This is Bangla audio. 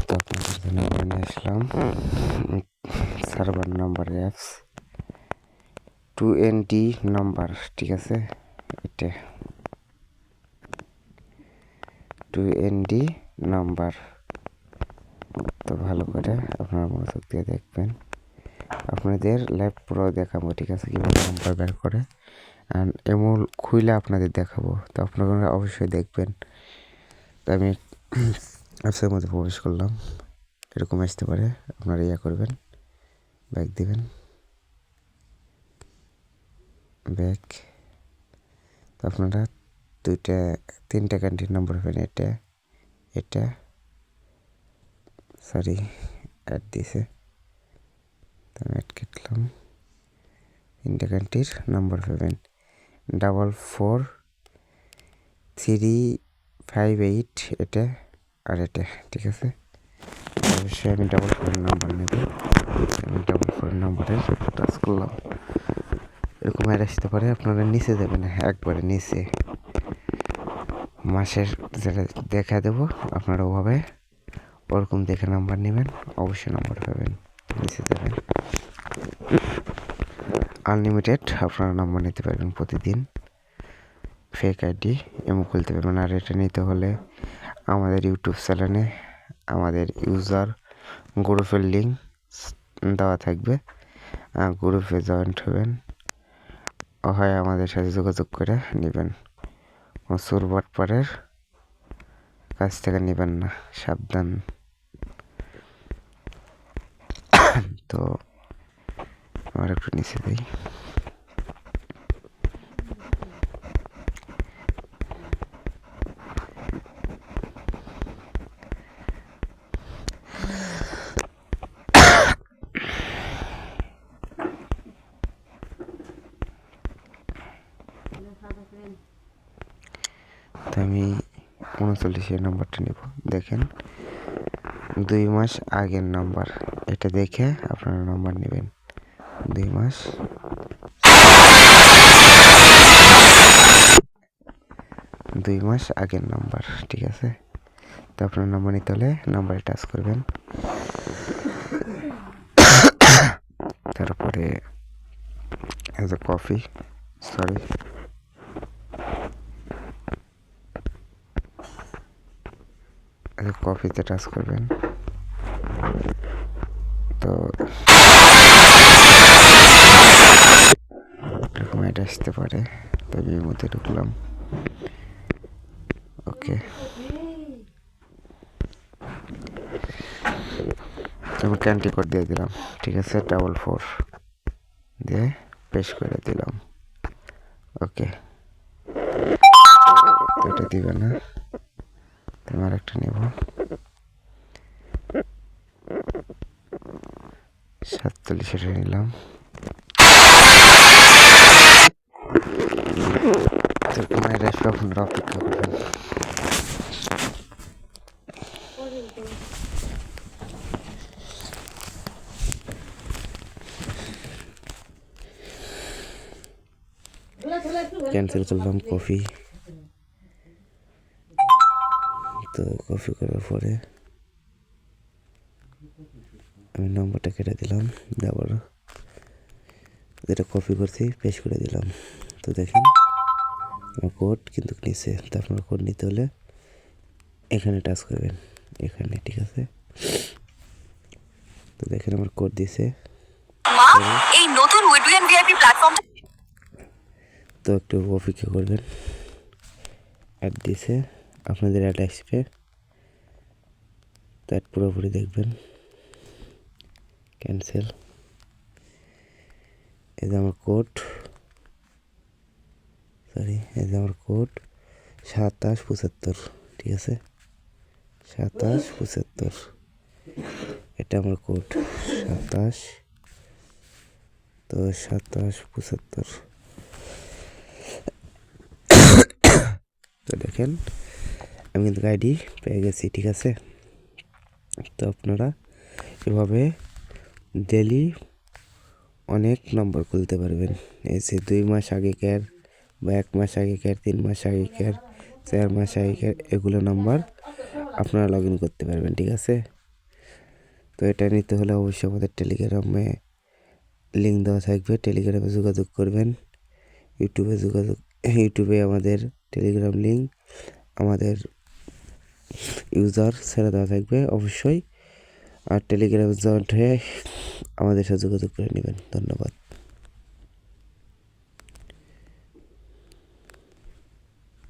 তো আপনাদের জন্য নিয়ে আসলাম server number apps 2ND number, ঠিক আছে। এটা 2ND নাম্বার। তো ভালো করে আপনারা মনোযোগ দিয়ে দেখবেন, আপনাদের ল্যাব পুরো দেখাবো, ঠিক আছে, কীভাবে নাম্বার বের করে অ্যান্ড এমন খুইলে আপনাদের দেখাবো। তো আপনারা অবশ্যই দেখবেন। তো আমি অ্যাপসের মধ্যে প্রবেশ করলাম, এরকম আসতে পারে, আপনারা ইয়া করবেন, ব্যাক দিবেন, ব্যাক। তো আপনারা তিনটা কান্ট্রির নম্বর পাবেন। এটা সরি অ্যাড দিছে, তো আমি অ্যাড কেটলাম। তিনটা কান্ট্রির নম্বর পাবেন 44358, এটা আর এটা, ঠিক আছে। অবশ্যই আমি 4 নাম্বার নেব। আমি 4 নাম্বারে টাচ করলাম, এরকম অ্যাড আসতে পারে। আপনারা নিচে যাবেন, একবারে নিচে মাসের যেটা দেখা দেবো, আপনারা ওভাবে ওরকম দেখে নাম্বার নেবেন, অবশ্যই নাম্বার পাবেন। নিচে যাবেন, আনলিমিটেড আপনারা নাম্বার নিতে পারবেন প্রতিদিন। ফেক আইডি এমন খুলতে পারবেন। আর এটা নিতে হলে আমাদের ইউটিউব চ্যানেলে আমাদের ইউজার গ্রুপের লিঙ্ক দেওয়া থাকবে, গ্রুপে জয়েন্ট হবেন, হয় আমাদের সাথে যোগাযোগ করে নেবেন। সুরবাটপাড়ের কাছ থেকে নেবেন না, সাবধান। তো আমার একটু নিচে দিই। তো আমি 39 নাম্বারটা নেব। দেখেন 2 মাস আগের নাম্বার, এটা দেখে আপনারা নাম্বার নেবেন। 2 মাস আগের নাম্বার, ঠিক আছে। তো আপনার নাম্বার নিতে হলে নাম্বারে টাচ করবেন, তারপরে এজ এ কপি কপিতে টাচ করবেন। তো এরকম এটা আসতে পারে, তো এর মধ্যে ঢুকলাম, ওকে। আমি ক্যান্টি কোড দিয়ে দিলাম, ঠিক আছে, 444 দিয়ে পেশ করে দিলাম, ওকে। তো এটা দিবে না, তোমার একটা নেব, 47 নিলাম। তো মায়ের আসবে, আপনারা অপেক্ষা করবেন। ক্যান্সেল করলাম কফি। তো কফি করার পরে আমি নম্বরটা কেটে দিলাম, আবার যেটা কপি করছি পেস্ট করে দিলাম। তো দেখেন আমার কোড কিন্তু নিচে। তো আপনার কোড নিতে হলে এখানে টাচ করবেন, এখানে, ঠিক আছে। তো দেখেন আমার কোড দিছে। এই নতুন উইডুয়ান ভিআইপি প্ল্যাটফর্ম, তো একটু অপেক্ষা করবেন, অ্যাড দিছে, আপনাদের অ্যাড আসবে, তো অ্যাড পুরোপুরি দেখবেন। ক্যান্সেল। এই যে আমার কোড, এই যে আমার কোড 2775, ঠিক আছে, 2775, এটা আমার কোড 27, তো 2775। তো দেখেন আমি কিন্তু আইডি পেয়ে গেছি, ঠিক আছে। তো আপনারা এভাবে ডেলি অনেক নম্বর খুলতে পারবেন। এই যে 2 মাস আগেকার বা 1 মাস আগেকার, 3 মাস আগেকার, 4 মাস আগেকার, এগুলো নাম্বার আপনারা লগ ইন করতে পারবেন, ঠিক আছে। তো এটা নিতে হলে অবশ্যই আমাদের টেলিগ্রামে লিঙ্ক দেওয়া থাকবে, টেলিগ্রামে যোগাযোগ করবেন। ইউটিউবে আমাদের টেলিগ্রাম লিঙ্ক, আমাদের ইউজার ছেড়ে দেওয়া থাকবে অবশ্যই। আর টেলিগ্রামে জয়েন্ট হয়ে আমাদের সাথে যোগাযোগ করে নেবেন। ধন্যবাদ।